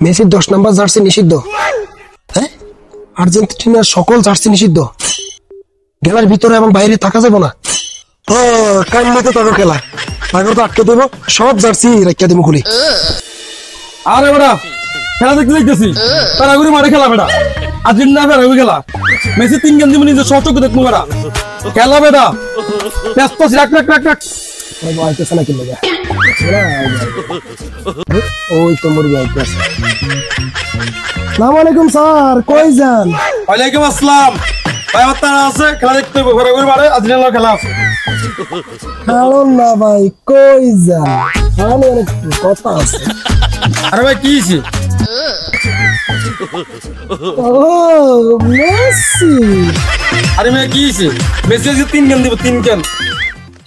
মেসির 10 number jersey নিষিদ্ধ। হ্যাঁ, আর্জেন্টিনার সকল জার্সি নিষিদ্ধ, খেলার ভিতরে এবং বাইরে থাকা যাবে না। ও কাইন্ডলি তো তাকে খেলা তাকে তো আটকে দেবো, সব জার্সি রেখে দেবো খুলি। আরে বেটা খেলা দেখতে দেখতেছি তারা ঘুরে মারে খেলা বেটা, আর্জেন্টিনা ফেরা খেলা, মেসি 3 গেম দিব নিজে সচক দেখবো বেটা খেলা বেটা, ব্যস্ত রাখ রাখ রাখ রাখ। আইতেছে না কিনলে ওই তো মুরগি আইতেছে। আসসালামু আলাইকুম স্যার, কই যান? ওয়ালাইকুম আসসালাম ভাই, আমার তারা আছে খেলা দেখতে হবে, ঘরে ঘুরে মারে আর্জেন্টিনার খেলা আছে। কারণ না ভাই, কই যান? অনেক কথা আছে। আরে ভাই কি হইছে? ও মেসি। আরে ভাই কি হইছে? মেসি আজকে 3 গেম দিব, 3 গেম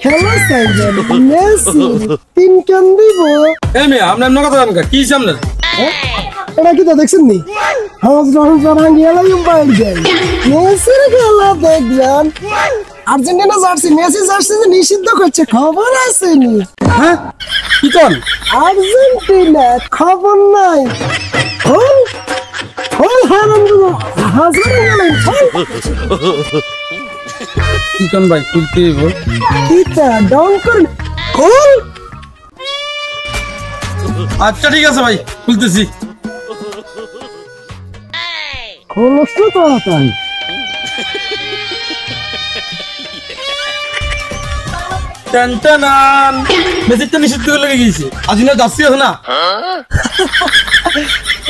খেলা চাইছেন, মেসি 3 কেন দিব? এই মেয়ে আপনার এমন কথা জানেন কি হইছে আপনার? এটা কি তো দেখছেন নি? হাউস রহমান ফারহান গেলাই বাইর যাই, মেসির খেলা দেখবেন। আর্জেন্টিনা জার্সি, মেসি জার্সি যে নিষিদ্ধ করছে, খবর আছে নি? হ্যাঁ কি কোন? আর্জেন্টিনা খবর নাই। খোল খোল হারাম হাজার গেলেন কি কোন ভাই খুলতে হইব? কিটা ডাউন কর খোল। আচ্ছা ঠিক আছে ভাই খুলতেছি। খোলস তো তাড়াতাড়ি। টানটানান মেসি তো নিষিদ্ধ করে লেগে গেছে, আর্জেন্টিনা যাচ্ছি আছে না?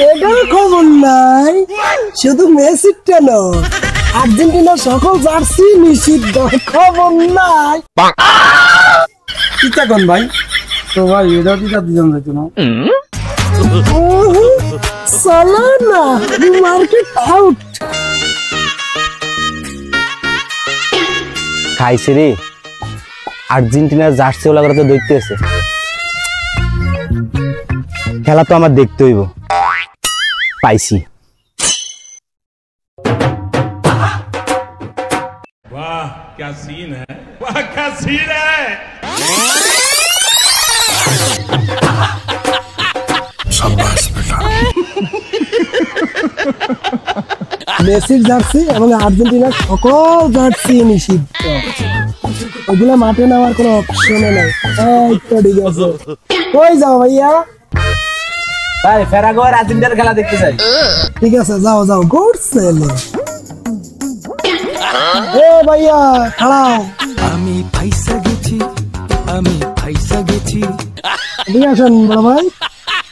এটার খবর নাই, শুধু মেসিটা নয়, আর্জেন্টিনার সকল জার্সি নিষিদ্ধ, খবর নাই। কিটা কোন ভাই? তো ভাই এটা কি কাজ দিলাম যাইতো না? সালানা মার্কেট আউট। খাইছে রে, আর্জেন্টিনার জার্সি ওলা করে তো দেখতে আছে, খেলা তো আমার দেখতে হইব। পাইছি। वाह क्या सीन है, वाह क्या सीन है। शाबाश बेटा। মেসির জার্সি এবং আর্জেন্টিনার সকল জার্সি নিষিদ্ধ, ওগুলা মাঠে নেওয়ার কোনো অপশনে নাই। এই তো ঠিক আছে, কই যাও ভাইয়া? ভাই ফেরাগো আর আর্জেন্টিনার খেলা দেখতে চাই। ঠিক আছে যাও যাও, গুড সেলে। এ ভাইয়া খাড়াও। আমি ফাইসা গেছি, আমি ফাইসা গেছি। এদিকে আসেন বড় ভাই।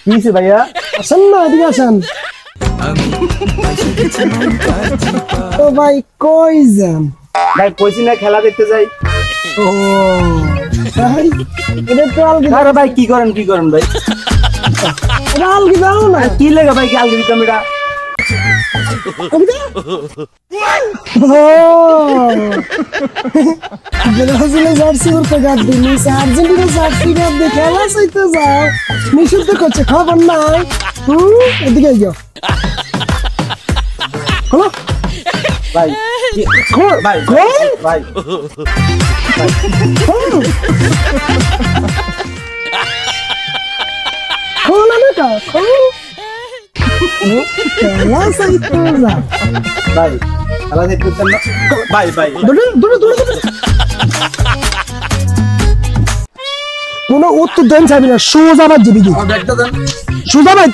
কি হইছে ভাইয়া? আসেন না, এদিকে আসেন। আমি ফাইসা গেছি তো ভাই কই যান? ভাই কইছি না খেলা দেখতে যাই। ও ভাই, এটা তো আলগি। আরে ভাই কি করেন ভাই? এটা আলগি দাও না। কি লাগে ভাই কি আলগি দিতাম এটা? ব্রাজিলের জার্সি করতে গাদ দিলি, আর্জেন্টিনা জার্সি গাদ দিয়ে খেলা চাইতে যাও, নিষিদ্ধ করছে, খবর নাই। এদিকে যাও, খোলো ভাই খোলো ভাই খোল ভাই খোলো না কা খোলো, খেলা চাইতে যাও। ভাই খেলা দেখতে চান না? ভাই ভাই দূরে দূরে দূরে কোনো উত্তর দেন চাইবি না, সোজা বাদ যাবি কি? ব্যাগটা দেন। সোজা বাদ।